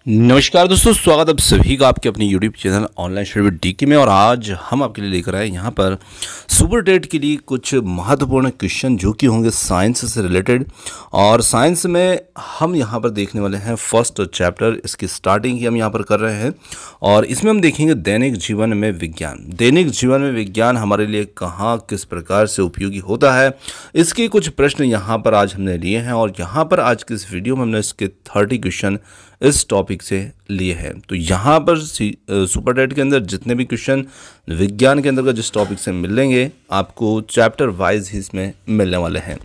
नमस्कार दोस्तों, स्वागत आप सभी का आपके अपने YouTube channel online study with DK में। और आज हम आपके लिए लेकर आए यहाँ पर सुपर टेट के लिए कुछ महत्वपूर्ण क्वेश्चन जो कि होंगे साइंस से रिलेटेड। और साइंस में हम यहाँ पर देखने वाले हैं फर्स्ट चैप्टर, इसकी स्टार्टिंग ही हम यहाँ पर कर रहे हैं। और इसमें हम देखेंगे दैनिक जीवन में विज्ञान। दैनिक जीवन में विज्ञान हमारे लिए कहाँ किस प्रकार से उपयोगी होता है, इसके कुछ प्रश्न यहाँ पर आज हमने लिए हैं। और यहाँ पर आज की इस वीडियो में हमने इसके 30 क्वेश्चन इस टॉपिक से लिए हैं। तो यहाँ पर सुपर टेट के अंदर जितने भी क्वेश्चन विज्ञान के अंदर जिस टॉपिक से मिलेंगे आपको चैप्टर वाइज ही इसमें मिलने वाले हैं।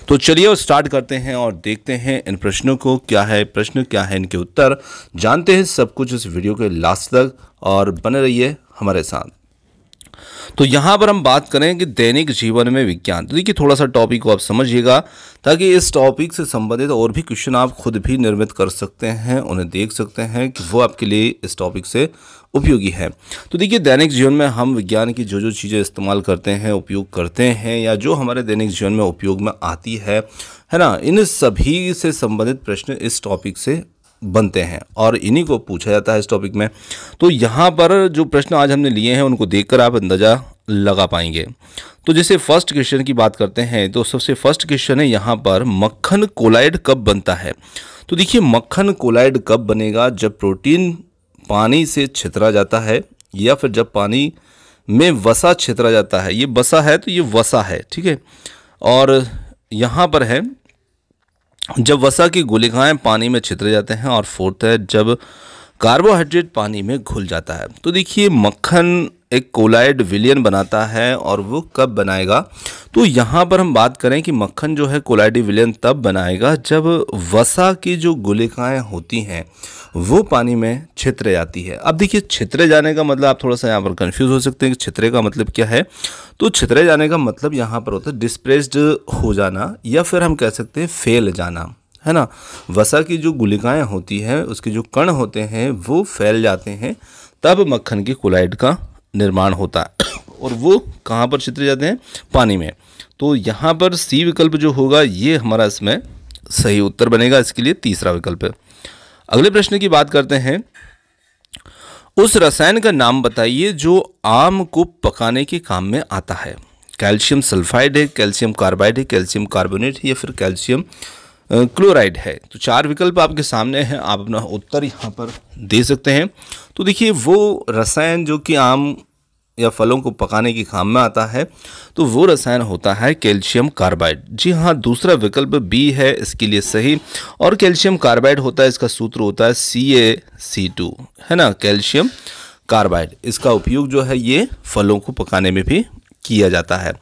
तो चलिए और स्टार्ट करते हैं और देखते हैं इन प्रश्नों को क्या है, प्रश्न क्या है, इनके उत्तर जानते हैं सब कुछ इस वीडियो के लास्ट तक, और बने रहिए हमारे साथ। तो यहाँ पर हम बात करें कि दैनिक जीवन में विज्ञान। तो देखिए थोड़ा सा टॉपिक को आप समझिएगा ताकि इस टॉपिक से संबंधित और भी क्वेश्चन आप खुद भी निर्मित कर सकते हैं, उन्हें देख सकते हैं कि वो आपके लिए इस टॉपिक से उपयोगी है। तो देखिए दैनिक जीवन में हम विज्ञान की जो चीज़ें इस्तेमाल करते हैं, उपयोग करते हैं, या जो हमारे दैनिक जीवन में उपयोग में आती है ना, इन सभी से संबंधित प्रश्न इस टॉपिक से बनते हैं और इन्हीं को पूछा जाता है इस टॉपिक में। तो यहाँ पर जो प्रश्न आज हमने लिए हैं उनको देखकर आप अंदाज़ा लगा पाएंगे। तो जैसे फर्स्ट क्वेश्चन की बात करते हैं तो सबसे फर्स्ट क्वेश्चन है यहाँ पर, मक्खन कोलाइड कब बनता है। तो देखिए मक्खन कोलाइड कब बनेगा, जब प्रोटीन पानी से छितरा जाता है या फिर जब पानी में वसा छितरा जाता है। ये वसा है तो ये वसा है, ठीक है। और यहाँ पर है जब वसा की गुलिकाएं पानी में छितरे जाते हैं, और फोर्थ है जब कार्बोहाइड्रेट पानी में घुल जाता है। तो देखिए मक्खन एक कोलाइड विलयन बनाता है, और वो कब बनाएगा। तो यहाँ पर हम बात करें कि मक्खन जो है कोलाइड विलयन तब बनाएगा जब वसा की जो गुलिकाएं होती हैं वो पानी में छितरे जाती है। अब देखिए छितरे जाने का मतलब आप थोड़ा सा यहाँ पर कंफ्यूज हो सकते हैं कि छितरे का मतलब क्या है। तो छितरे जाने का मतलब यहाँ पर होता है डिस्प्रेस्ड हो जाना, या फिर हम कह सकते हैं फैल जाना, है ना। वसा की जो गुलिकाएं होती हैं उसके जो कण होते हैं वो फैल जाते हैं, तब मक्खन की कोलाइड का निर्माण होता है। और वो कहाँ पर छितरे जाते हैं, पानी में। तो यहाँ पर सी विकल्प जो होगा ये हमारा इसमें सही उत्तर बनेगा, इसके लिए तीसरा विकल्प है। अगले प्रश्न की बात करते हैं, उस रसायन का नाम बताइए जो आम को पकाने के काम में आता है। कैल्शियम सल्फाइड है, कैल्शियम कार्बाइड है, कैल्शियम कार्बोनेट है, या फिर कैल्शियम क्लोराइड है। तो चार विकल्प आपके सामने हैं, आप अपना उत्तर यहाँ पर दे सकते हैं। तो देखिए वो रसायन जो कि आम या फलों को पकाने के काम में आता है, तो वो रसायन होता है कैल्शियम कार्बाइड। जी हाँ, दूसरा विकल्प बी है इसके लिए सही। और कैल्शियम कार्बाइड होता है, इसका सूत्र होता है CaC2, है ना, कैल्शियम कार्बाइड। इसका उपयोग जो है ये फलों को पकाने में भी किया जाता है।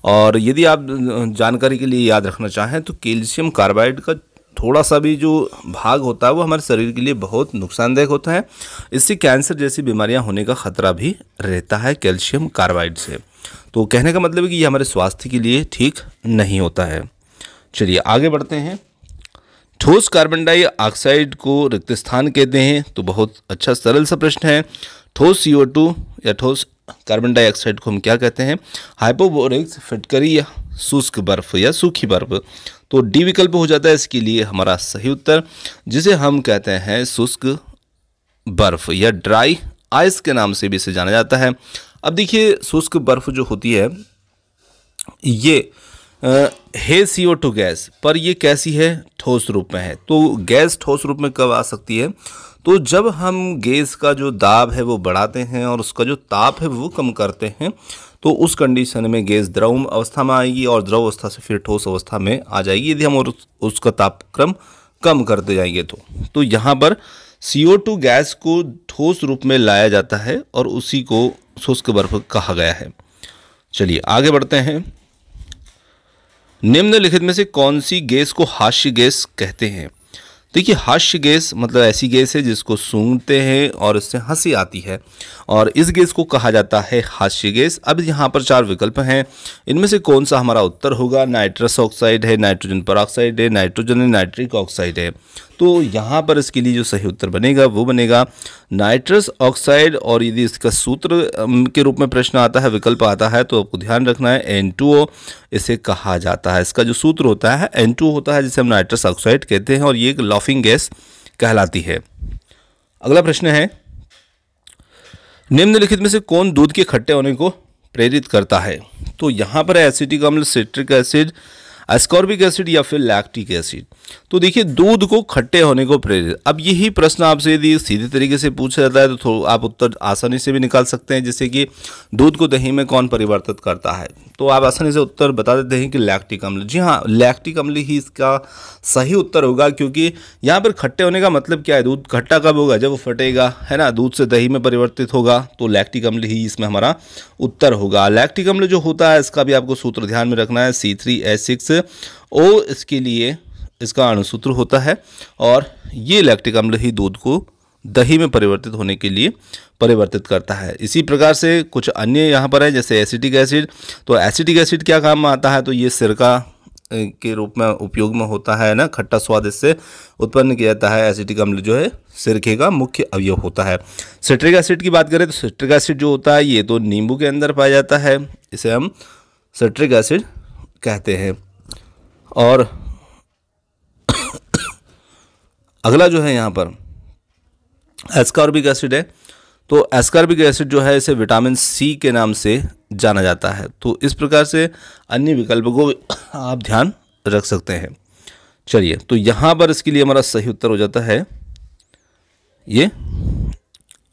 और यदि आप जानकारी के लिए याद रखना चाहें तो कैल्शियम कार्बाइड का थोड़ा सा भी जो भाग होता है वो हमारे शरीर के लिए बहुत नुकसानदायक होता है। इससे कैंसर जैसी बीमारियां होने का खतरा भी रहता है कैल्शियम कार्बाइड से। तो कहने का मतलब है कि ये हमारे स्वास्थ्य के लिए ठीक नहीं होता है। चलिए आगे बढ़ते हैं। ठोस कार्बन डाइऑक्साइड को रिक्त स्थान कहते हैं। तो बहुत अच्छा सरल सा प्रश्न है। ठोस CO2 या ठोस कार्बन डाइऑक्साइड को हम क्या कहते हैं, हाइपोबोरिक फिटकरी या शुष्क बर्फ या सूखी बर्फ। तो डी विकल्प हो जाता है इसके लिए हमारा सही उत्तर, जिसे हम कहते हैं शुष्क बर्फ या ड्राई आइस के नाम से भी इसे जाना जाता है। अब देखिए शुष्क बर्फ जो होती है ये है CO2 गैस, पर ये कैसी है, ठोस रूप में है। तो गैस ठोस रूप में कब आ सकती है, तो जब हम गैस का जो दाब है वो बढ़ाते हैं और उसका जो ताप है वो कम करते हैं, तो उस कंडीशन में गैस द्रव अवस्था में आएगी और द्रव अवस्था से फिर ठोस अवस्था में आ जाएगी यदि हम उसका तापक्रम कम करते जाएंगे। तो यहाँ पर CO2 गैस को ठोस रूप में लाया जाता है और उसी को शुष्क बर्फ कहा गया है। चलिए आगे बढ़ते हैं। निम्नलिखित में से कौन सी गैस को हास्य गैस कहते हैं। देखिए हास्य गैस मतलब ऐसी गैस है जिसको सूंघते हैं और इससे हंसी आती है, और इस गैस को कहा जाता है हास्य गैस। अब यहाँ पर चार विकल्प हैं, इनमें से कौन सा हमारा उत्तर होगा। नाइट्रस ऑक्साइड है, नाइट्रोजन परऑक्साइड है, नाइट्रोजन नाइट्रिक ऑक्साइड है। तो यहाँ पर इसके लिए जो सही उत्तर बनेगा वो बनेगा नाइट्रस ऑक्साइड। और यदि इसका सूत्र के रूप में प्रश्न आता है, विकल्प आता है, तो आपको ध्यान रखना है N2O इसे कहा जाता है। इसका जो सूत्र होता है N2O होता है, जिसे हम नाइट्रस ऑक्साइड कहते हैं, और ये एक लाफिंग गैस कहलाती है। अगला प्रश्न है, निम्नलिखित में से कौन दूध के खट्टे होने को प्रेरित करता है? तो यहाँ पर है एसिटिक अम्ल, सिट्रिक एसिड, एस्कॉर्बिक एसिड या फिर लैक्टिक एसिड। तो देखिए दूध को खट्टे होने को प्रेरित, अब यही प्रश्न आपसे यदि सीधे तरीके से पूछा जाता है तो आप उत्तर आसानी से भी निकाल सकते हैं, जैसे कि दूध को दही में कौन परिवर्तित करता है, तो आप आसानी से उत्तर बता देते हैं कि लैक्टिक अम्ल। जी हाँ, लैक्टिक अम्ल ही इसका सही उत्तर होगा, क्योंकि यहाँ पर खट्टे होने का मतलब क्या है, दूध खट्टा कब होगा, जब वो फटेगा, है ना, दूध से दही में परिवर्तित होगा, तो लैक्टिक अम्ल ही इसमें हमारा उत्तर होगा। लैक्टिक अम्ल जो होता है इसका भी आपको सूत्र ध्यान में रखना है, C3H6O इसके लिए इसका अणुसूत्र होता है, और ये लैक्टिक अम्ल ही दूध को दही में परिवर्तित होने के लिए परिवर्तित करता है। इसी प्रकार से कुछ अन्य यहाँ पर है, जैसे एसिटिक एसिड। तो एसिटिक एसिड क्या काम में आता है, तो ये सिरका के रूप में उपयोग में होता है ना, खट्टा स्वाद इससे उत्पन्न किया जाता है। एसिटिक अम्ल जो है सिरके का मुख्य अवयव होता है। सिट्रिक एसिड की बात करें तो सिट्रिक एसिड जो होता है ये तो नींबू के अंदर पाया जाता है, इसे हम सिट्रिक एसिड कहते हैं। और अगला जो है यहाँ पर एस्कॉर्बिक एसिड है। तो एस्कॉर्बिक एसिड जो है इसे विटामिन सी के नाम से जाना जाता है। तो इस प्रकार से अन्य विकल्पों को आप ध्यान रख सकते हैं। चलिए, तो यहाँ पर इसके लिए हमारा सही उत्तर हो जाता है ये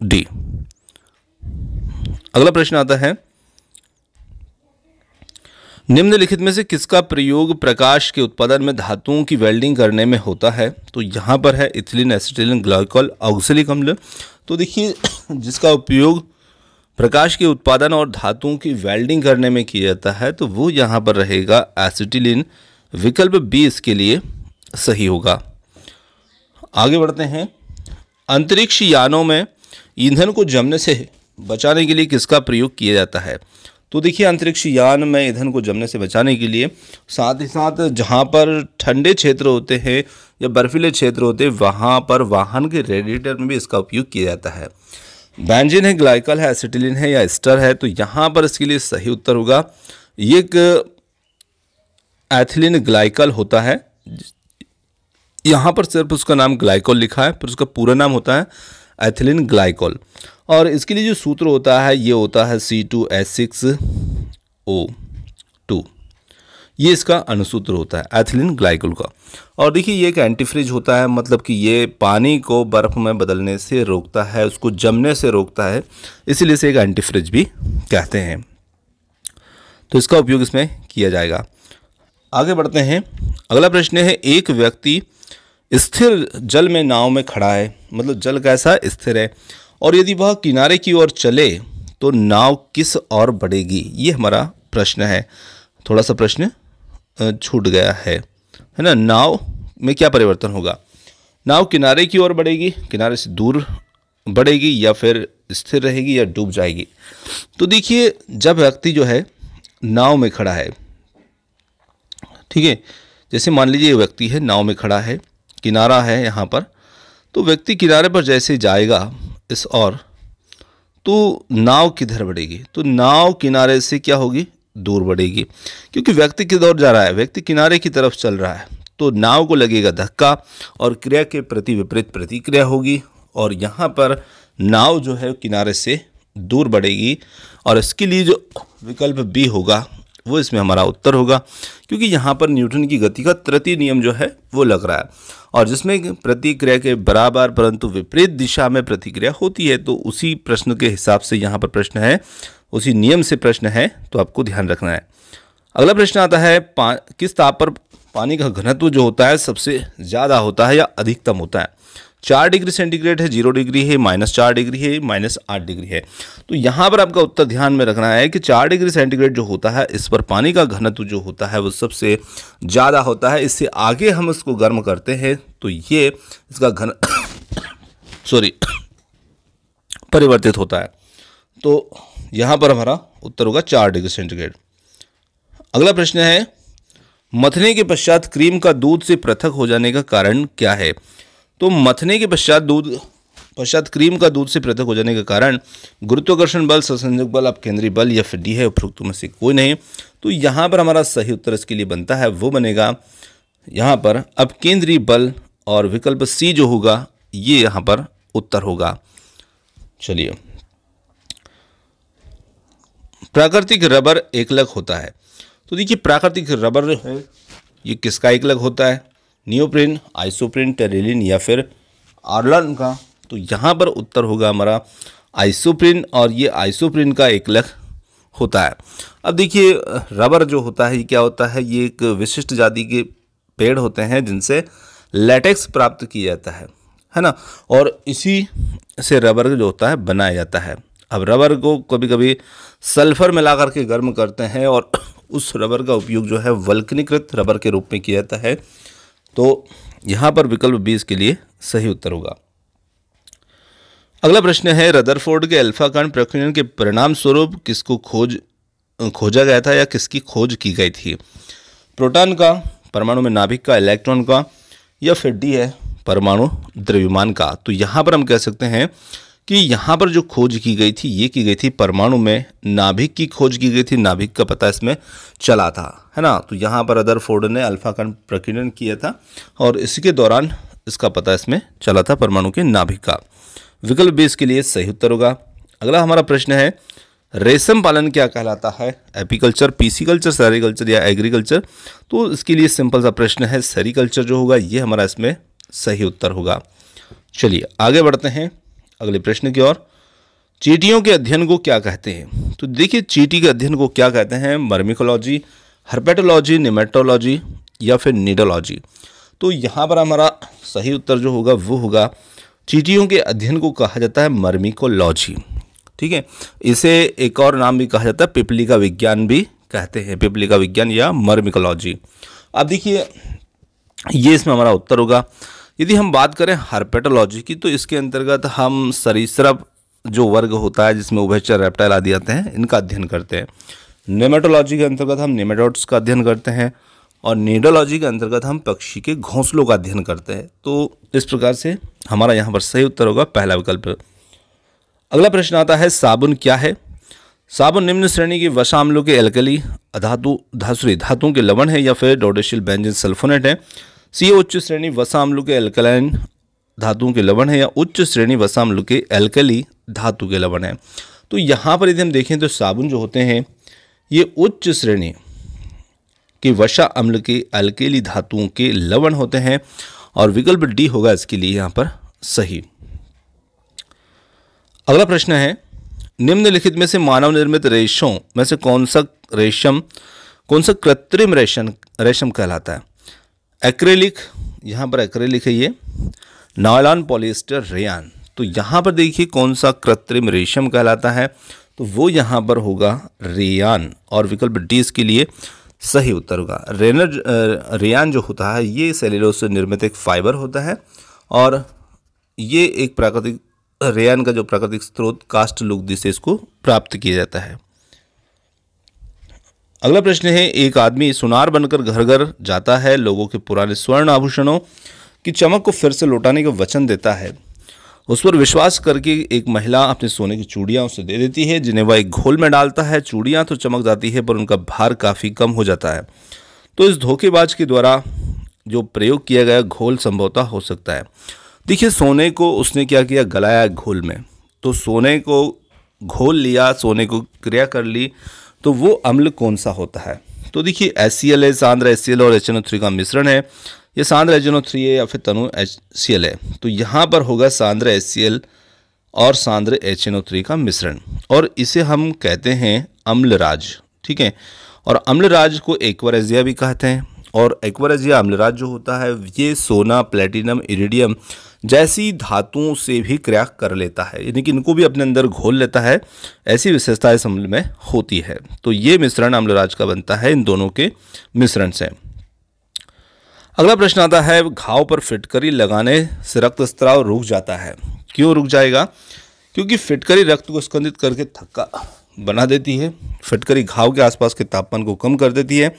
डी। अगला प्रश्न आता है, निम्नलिखित में से किसका प्रयोग प्रकाश के उत्पादन में धातुओं की वेल्डिंग करने में होता है? तो यहाँ पर है इथिलीन एसिटिलीन ग्लाइकोल ऑक्सैलिक अम्ल। तो देखिए जिसका उपयोग प्रकाश के उत्पादन और धातुओं की वेल्डिंग करने में किया जाता है तो वो यहाँ पर रहेगा एसिटिलीन। विकल्प बी इसके लिए सही होगा। आगे बढ़ते हैं, अंतरिक्ष यानों में ईंधन को जमने से बचाने के लिए किसका प्रयोग किया जाता है? तो देखिए अंतरिक्ष यान में ईंधन को जमने से बचाने के लिए, साथ ही साथ जहाँ पर ठंडे क्षेत्र होते हैं या बर्फीले क्षेत्र होते हैं वहाँ पर वाहन के रेडिएटर में भी इसका उपयोग किया जाता है। बेंजीन है, ग्लाइकल है, एसिटिलीन है या एस्टर है, तो यहाँ पर इसके लिए सही उत्तर होगा ये एक एथिलीन ग्लाइकल होता है। यहाँ पर सिर्फ उसका नाम ग्लाइकोल लिखा है, पर उसका पूरा नाम होता है एथिलीन ग्लाइकोल। और इसके लिए जो सूत्र होता है ये होता है C2H6O2, ये इसका अणुसूत्र होता है एथिलीन ग्लाइकोल का। और देखिए ये एक एंटीफ्रीज होता है, मतलब कि ये पानी को बर्फ में बदलने से रोकता है, उसको जमने से रोकता है, इसीलिए इसे एक एंटीफ्रीज भी कहते हैं। तो इसका उपयोग इसमें किया जाएगा। आगे बढ़ते हैं, अगला प्रश्न है, एक व्यक्ति स्थिर जल में नाव में खड़ा है, मतलब जल कैसा स्थिर है, और यदि वह किनारे की ओर चले तो नाव किस ओर बढ़ेगी? ये हमारा प्रश्न है। थोड़ा सा प्रश्न छूट गया है ना, नाव में क्या परिवर्तन होगा? नाव किनारे की ओर बढ़ेगी, किनारे से दूर बढ़ेगी, या फिर स्थिर रहेगी या डूब जाएगी? तो देखिए जब व्यक्ति जो है नाव में खड़ा है, ठीक है, जैसे मान लीजिए व्यक्ति है नाव में खड़ा है, किनारा है यहाँ पर, तो व्यक्ति किनारे पर जैसे जाएगा इस ओर, तो नाव किधर बढ़ेगी? तो नाव किनारे से क्या होगी? दूर बढ़ेगी, क्योंकि व्यक्ति किधर ओर जा रहा है? व्यक्ति किनारे की तरफ चल रहा है, तो नाव को लगेगा धक्का और क्रिया के प्रति विपरीत प्रतिक्रिया होगी, और यहाँ पर नाव जो है किनारे से दूर बढ़ेगी। और इसके लिए जो विकल्प बी होगा वो इसमें हमारा उत्तर होगा, क्योंकि यहाँ पर न्यूटन की गति का तृतीय नियम जो है वो लग रहा है, और जिसमें प्रतिक्रिया के बराबर परंतु विपरीत दिशा में प्रतिक्रिया होती है। तो उसी प्रश्न के हिसाब से यहाँ पर प्रश्न है, उसी नियम से प्रश्न है, तो आपको ध्यान रखना है। अगला प्रश्न आता है, किस ताप पर पानी का घनत्व जो होता है सबसे ज़्यादा होता है या अधिकतम होता है? 4 डिग्री सेंटीग्रेड है, 0 डिग्री है, -4 डिग्री है, -8 डिग्री है। तो यहाँ पर आपका उत्तर ध्यान में रखना है कि 4 डिग्री सेंटीग्रेड जो होता है इस पर पानी का घनत्व जो होता है वो सबसे ज़्यादा होता है। इससे आगे हम इसको गर्म करते हैं तो ये इसका घन परिवर्तित होता है। तो यहाँ पर हमारा उत्तर होगा 4 डिग्री सेंटीग्रेड। अगला प्रश्न है, मथने के पश्चात क्रीम का दूध से पृथक हो जाने का कारण क्या है? तो मथने के पश्चात क्रीम का दूध से पृथक हो जाने का कारण गुरुत्वाकर्षण बल, संसंजक बल, अपकेंद्री बल या फिर डी है, उपरोक्त में से कोई नहीं। तो यहाँ पर हमारा सही उत्तर इसके लिए बनता है, वो बनेगा यहाँ पर अपकेंद्री बल, और विकल्प सी जो होगा ये यहाँ पर उत्तर होगा। चलिए, प्राकृतिक रबर एकलक होता है। तो देखिए, प्राकृतिक रबर जो है ये किसका एकलक होता है? नियोप्रीन, आइसोप्रीन, टेरिलिन या फिर आर्लन का? तो यहाँ पर उत्तर होगा हमारा आइसोप्रीन, और ये आइसोप्रीन का एकलक होता है। अब देखिए, रबर जो होता है ये क्या होता है? ये एक विशिष्ट जाति के पेड़ होते हैं जिनसे लेटेक्स प्राप्त किया जाता है ना, और इसी से रबर जो होता है बनाया जाता है। अब रबर को कभी कभी सल्फर मिला करके गर्म करते हैं और उस रबर का उपयोग जो है वल्कनीकृत रबर के रूप में किया जाता है। तो यहाँ पर विकल्प 20 के लिए सही उत्तर होगा। अगला प्रश्न है, रदरफोर्ड के अल्फा कण प्रकीर्णन के परिणाम स्वरूप किसको खोजा गया था या किसकी खोज की गई थी? प्रोटॉन का, परमाणु में नाभिक का, इलेक्ट्रॉन का, या फिर डी है परमाणु द्रव्यमान का? तो यहाँ पर हम कह सकते हैं कि यहाँ पर जो खोज की गई थी ये की गई थी परमाणु में नाभिक की खोज की गई थी। नाभिक का पता इसमें चला था, है ना। तो यहाँ पर रदरफोर्ड ने अल्फा कण प्रकीर्णन किया था और इसी के दौरान इसका पता इसमें चला था परमाणु के नाभिक का। विकल्प 20 के लिए सही उत्तर होगा। अगला हमारा प्रश्न है, रेशम पालन क्या कहलाता है? एपीकल्चर, पीसीकल्चर, सेरीकल्चर या एग्रीकल्चर? तो इसके लिए सिंपल सा प्रश्न है, सेरीकल्चर जो होगा ये हमारा इसमें सही उत्तर होगा। चलिए आगे बढ़ते हैं अगले प्रश्न की ओर। चींटियों के अध्ययन को क्या कहते हैं? तो देखिए, चींटी के अध्ययन को क्या कहते हैं? मर्मिकोलॉजी, हर्पेटोलॉजी, निमेटोलॉजी या फिर नीडोलॉजी? तो यहाँ पर हमारा सही उत्तर जो होगा वो होगा, चींटियों के अध्ययन को कहा जाता है मर्मिकोलॉजी। ठीक है, इसे एक और नाम भी कहा जाता है पिपली का विज्ञान भी कहते हैं, पिपली का विज्ञान या मर्मिकोलॉजी। अब देखिए, ये इसमें हमारा उत्तर होगा। यदि हम बात करें हर्पेटोलॉजी की, तो इसके अंतर्गत हम सरीसृप जो वर्ग होता है जिसमें उभयचर, रेप्टाइल आदि आते हैं, इनका अध्ययन करते हैं। नेमेटोलॉजी के अंतर्गत हम नेमेटोड्स का अध्ययन करते हैं और नीडोलॉजी के अंतर्गत हम पक्षी के घोंसलों का अध्ययन करते हैं। तो इस प्रकार से हमारा यहाँ पर सही उत्तर होगा पहला विकल्प। अगला प्रश्न आता है, साबुन क्या है? साबुन निम्न श्रेणी के वसाम्लों के एल्कली धातुओं के लवण है या फिर डोडेशिल बेंजीन सल्फोनेट है? सी, उच्च श्रेणी वसाम्लों के एल्कलाइन धातुओं के लवण है या उच्च श्रेणी वसाम्लों के एल्कली धातु के लवण है? तो यहाँ पर यदि हम देखें तो साबुन जो होते हैं ये उच्च श्रेणी के वसा अम्ल के अल्केली धातुओं के लवण होते हैं और विकल्प डी होगा इसके लिए यहाँ पर सही। अगला प्रश्न है, निम्नलिखित में से मानव निर्मित रेशों में से कौन सा कृत्रिम रेशम कहलाता है? एक्रेलिक, यहाँ पर एक्रेलिक है ये, नायलॉन, पॉलिएस्टर, रेयान। तो यहाँ पर देखिए कौन सा कृत्रिम रेशम कहलाता है, तो वो यहाँ पर होगा रेयान और विकल्प डी इसके लिए सही उत्तर होगा। रेयान जो होता है ये सेल्यूलोज से निर्मित एक फाइबर होता है और ये एक प्राकृतिक रेयान का जो प्राकृतिक स्रोत कास्ट लुगदी से इसको प्राप्त किया जाता है। अगला प्रश्न है, एक आदमी सुनार बनकर घर घर जाता है, लोगों के पुराने स्वर्ण आभूषणों की चमक को फिर से लौटाने का वचन देता है। उस पर विश्वास करके एक महिला अपने सोने की चूड़ियां उसे दे देती है, जिन्हें वह एक घोल में डालता है। चूड़ियां तो चमक जाती है पर उनका भार काफ़ी कम हो जाता है। तो इस धोखेबाज के द्वारा जो प्रयोग किया गया घोल संभवतः हो सकता है। देखिए, सोने को उसने क्या किया, गलाया घोल में। तो सोने को घोल लिया, सोने को क्रिया कर ली, तो वो अम्ल कौन सा होता है? तो देखिए, HCl है, सांद्र HCl और HNO3 का मिश्रण है। ये सांद्र HNO3 है या फिर तनु HCl है। तो यहाँ पर होगा सांद्र HCl और सांद्र HNO3 का मिश्रण और इसे हम कहते हैं अम्लराज। ठीक है, और अम्लराज को एक्वारेजिया भी कहते हैं और एक्वारेजिया अम्लराज जो होता है ये सोना, प्लेटिनम, इरिडियम जैसी धातुओं से भी क्रिया कर लेता है, यानी कि इनको भी अपने अंदर घोल लेता है। ऐसी विशेषता इस अम्ल में होती है। तो ये मिश्रण अम्लराज का बनता है इन दोनों के मिश्रण से। अगला प्रश्न आता है, घाव पर फिटकरी लगाने से रक्तस्राव रुक जाता है। क्यों रुक जाएगा? क्योंकि फिटकरी रक्त को स्कंदित करके थक्का बना देती है। फिटकरी घाव के आसपास के तापमान को कम कर देती है।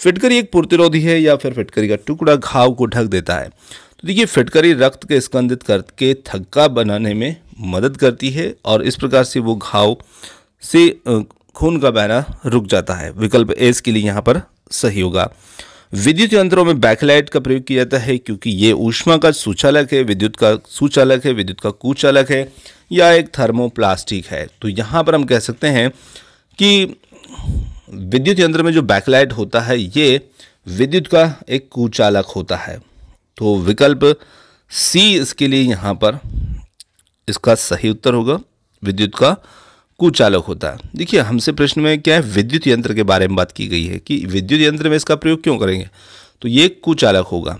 फिटकरी एक प्रतिरोधी है या फिर फिटकरी का टुकड़ा घाव को ढक देता है। तो देखिए, फिटकरी रक्त के स्कंदित करके थक्का बनाने में मदद करती है और इस प्रकार से वो घाव से खून का बहना रुक जाता है। विकल्प ए इसके लिए यहाँ पर सही होगा। विद्युत यंत्रों में बैकलाइट का प्रयोग किया जाता है क्योंकि ये ऊष्मा का सुचालक है, विद्युत का सुचालक है, विद्युत का कुचालक है या एक थर्मोप्लास्टिक है। तो यहाँ पर हम कह सकते हैं कि विद्युत यंत्र में जो बैकलाइट होता है ये विद्युत का एक कुचालक होता है। तो विकल्प सी इसके लिए यहाँ पर इसका सही उत्तर होगा, विद्युत का कुचालक होता है। देखिए हमसे प्रश्न में क्या है, विद्युत यंत्र के बारे में बात की गई है कि विद्युत यंत्र में इसका प्रयोग क्यों करेंगे, तो ये कुचालक होगा।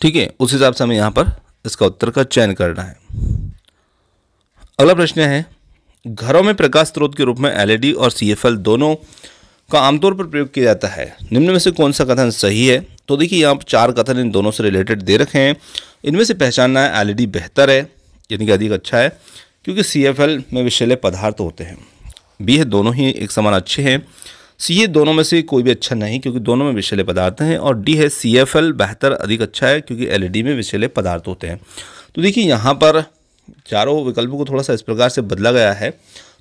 ठीक है, उस हिसाब से हमें यहाँ पर इसका उत्तर का चयन करना है। अगला प्रश्न है, घरों में प्रकाश स्रोत के रूप में एलईडी और सीएफएल दोनों का आमतौर पर प्रयोग किया जाता है, निम्न में से कौन सा कथन सही है। तो देखिए यहाँ पर 4 कथन इन दोनों से रिलेटेड दे रखे हैं। इनमें से पहचानना है एलईडी बेहतर है यानी कि अधिक अच्छा है क्योंकि सीएफएल में विषैले पदार्थ होते हैं। बी है दोनों ही एक समान अच्छे हैं। सी है दोनों में से कोई भी अच्छा नहीं क्योंकि दोनों में विषैले पदार्थ हैं। और डी है सीएफएल बेहतर अधिक अच्छा है क्योंकि एलईडी में विषैले पदार्थ होते हैं। तो देखिए यहाँ पर चारों विकल्पों को थोड़ा सा इस प्रकार से बदला गया है।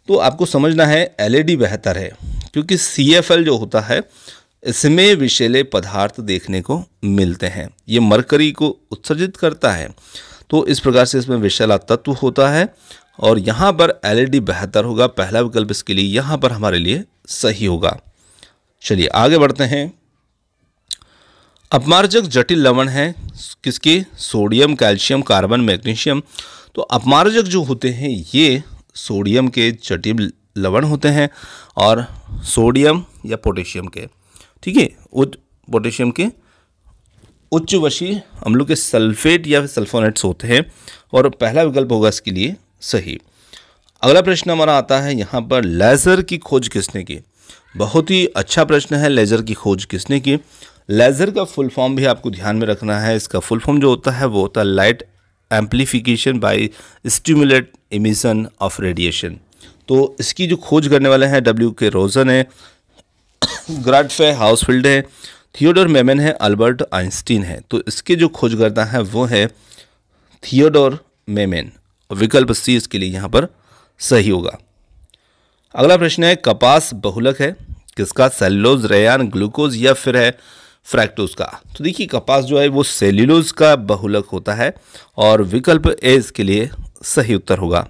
तो आपको समझना है एलईडी बेहतर है क्योंकि सीएफएल जो होता है इसमें विषैले पदार्थ देखने को मिलते हैं, ये मरकरी को उत्सर्जित करता है। तो इस प्रकार से इसमें विषैला तत्व होता है और यहाँ पर एलईडी बेहतर होगा। पहला विकल्प इसके लिए यहाँ पर हमारे लिए सही होगा। चलिए आगे बढ़ते हैं। अपमार्जक जटिल लवण है किसके, सोडियम, कैल्शियम, कार्बन, मैग्नीशियम। तो अपमार्जक जो होते हैं ये सोडियम के जटिल लवण होते हैं और सोडियम या पोटेशियम के, ठीक है, पोटेशियम के उच्चवशीय अम्लों के सल्फेट या सल्फोनेट्स होते हैं और पहला विकल्प होगा इसके लिए सही। अगला प्रश्न हमारा आता है यहाँ पर, लेज़र की खोज किसने की। बहुत ही अच्छा प्रश्न है, लेज़र की खोज किसने की। लेज़र का फुल फॉर्म भी आपको ध्यान में रखना है। इसका फुल फॉर्म जो होता है वो होता है light amplification by stimulate emission of radiation. तो इसकी जो खोज करने वाले हैं W.K. रोजन है, ग्राडफे हाउसफील्ड है, थियोडोर मेमन है, अल्बर्ट आइंस्टीन है। तो इसके जो खोजकर्ता है वो है थियोडोर मेमन। विकल्प सी इसके लिए यहाँ पर सही होगा। अगला प्रश्न है, कपास बहुलक है किसका, सेलुलोज, रेयान, ग्लूकोज या फिर है फ्रैक्टोज का। तो देखिए कपास जो है वो सेल्यूलोज का बहुलक होता है और विकल्प ए इसके लिए सही उत्तर होगा।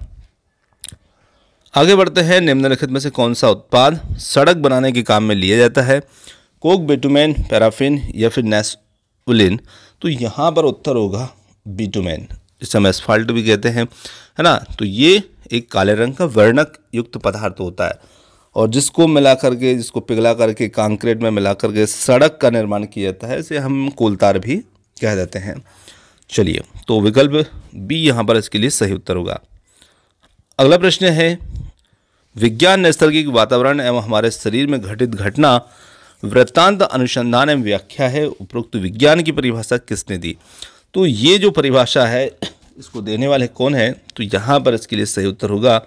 आगे बढ़ते हैं, निम्नलिखित में से कौन सा उत्पाद सड़क बनाने के काम में लिया जाता है, कोक, बिटुमेन, पैराफिन या फिर नेसुलिन। तो यहाँ पर उत्तर होगा बिटुमेन, जिसे हम एस्फाल्ट भी कहते हैं, है ना। तो ये एक काले रंग का वर्णक युक्त पदार्थ होता है और जिसको मिला करके, जिसको पिघला करके कंक्रीट में मिला करके सड़क का निर्माण किया जाता है, इसे हम कोलतार भी कह देते हैं। चलिए, तो विकल्प बी यहाँ पर इसके लिए सही उत्तर होगा। अगला प्रश्न है, विज्ञान नैसर्गिक वातावरण एवं हमारे शरीर में घटित घटना वृत्तांत अनुसंधान एवं व्याख्या है, उपरोक्त विज्ञान की परिभाषा किसने दी। तो ये जो परिभाषा है इसको देने वाले कौन है, तो यहाँ पर इसके लिए सही उत्तर होगा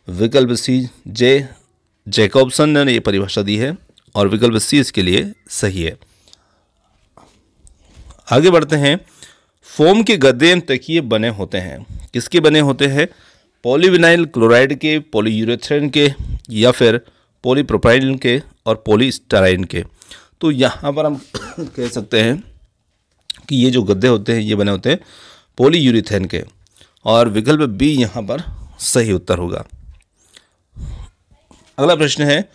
विकल्प सी, जैकबसन ने ये परिभाषा दी है और विकल्प सी इसके लिए सही है। आगे बढ़ते हैं, फोम के गद्दे एवं तकिए बने होते हैं, किसके बने होते हैं, पॉलीविनाइल क्लोराइड के, पॉलीयूरेथेन के या फिर पॉलीप्रोपाइलिन के और पॉलीस्टाइरीन के। तो यहाँ पर हम कह सकते हैं कि ये जो गद्दे होते हैं ये बने होते हैं पॉलीयूरेथेन के और विकल्प बी यहाँ पर सही उत्तर होगा। अगला प्रश्न है,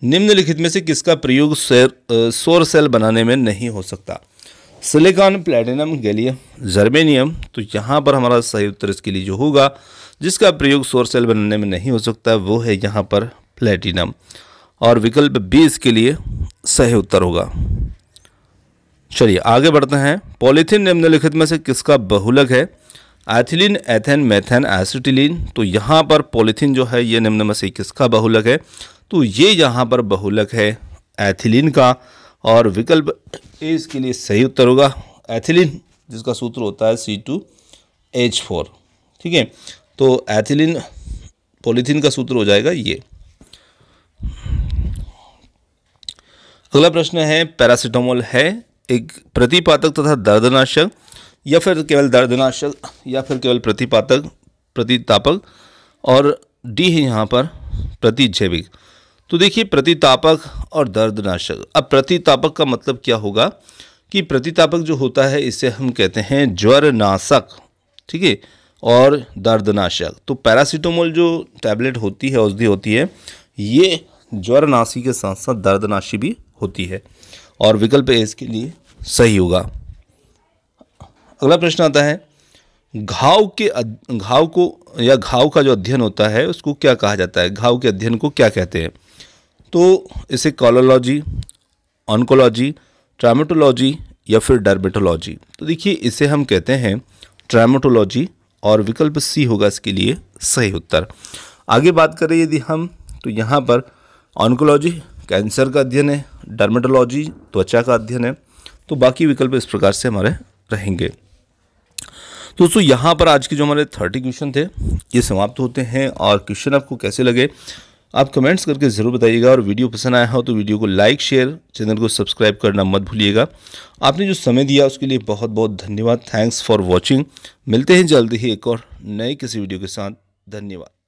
निम्नलिखित में से किसका प्रयोग सौर सेल बनाने में नहीं हो सकता, सिलिकॉन, प्लैटिनम, गैलियम, जर्मेनियम। तो यहाँ पर हमारा सही उत्तर इसके लिए जो होगा, जिसका प्रयोग सौर सेल बनाने में नहीं हो सकता, वो है यहाँ पर प्लैटिनम और विकल्प बी इसके लिए सही उत्तर होगा। चलिए आगे बढ़ते हैं, पॉलीथीन निम्नलिखित में से किसका बहुलक है, एथिलीन, एथेन, मेथेन, एसिटिलीन। तो यहाँ पर पॉलीथीन जो है ये निम्न में से किसका बहुलक है, तो ये यहाँ पर बहुलक है एथिलीन का और विकल्प ए इसके लिए सही उत्तर होगा, एथिलीन, जिसका सूत्र होता है C2H4। ठीक है, तो एथिलीन पॉलीथीन का सूत्र हो जाएगा ये। अगला प्रश्न है, पैरासीटामोल है एक प्रतिपातक तथा दर्दनाशक या फिर केवल दर्दनाशक या फिर केवल प्रतिपातक प्रतितापक और डी है यहाँ पर प्रतिजैविक। तो देखिए प्रतितापक और दर्दनाशक। अब प्रतितापक का मतलब क्या होगा कि प्रतितापक जो होता है इसे हम कहते हैं ज्वरनाशक, ठीक है, और दर्दनाशक। तो पैरासीटामोल जो टैबलेट होती है, औषधि होती है, ये ज्वरनाशी के साथ साथ दर्दनाशी भी होती है और विकल्प ए इसके लिए सही होगा। अगला प्रश्न आता है घाव का जो अध्ययन होता है उसको क्या कहा जाता है? घाव के अध्ययन को क्या कहते हैं? तो इसे कॉलोलॉजी, ऑन्कोलॉजी, ट्रामेटोलॉजी या फिर डर्मेटोलॉजी। तो देखिए इसे हम कहते हैं ट्रामेटोलॉजी और विकल्प सी होगा इसके लिए सही उत्तर। आगे बात करें यदि हम, तो यहाँ पर ऑन्कोलॉजी कैंसर का अध्ययन है, डर्मेटोलॉजी त्वचा का अध्ययन है, तो बाकी विकल्प इस प्रकार से हमारे रहेंगे। दोस्तों यहाँ पर आज के जो हमारे 30 क्वेश्चन थे ये समाप्त होते हैं। और क्वेश्चन आपको कैसे लगे आप कमेंट्स करके ज़रूर बताइएगा। और वीडियो पसंद आया हो तो वीडियो को लाइक, शेयर, चैनल को सब्सक्राइब करना मत भूलिएगा। आपने जो समय दिया उसके लिए बहुत बहुत धन्यवाद। Thanks for watching. मिलते हैं जल्दी ही एक और नए किसी वीडियो के साथ। धन्यवाद।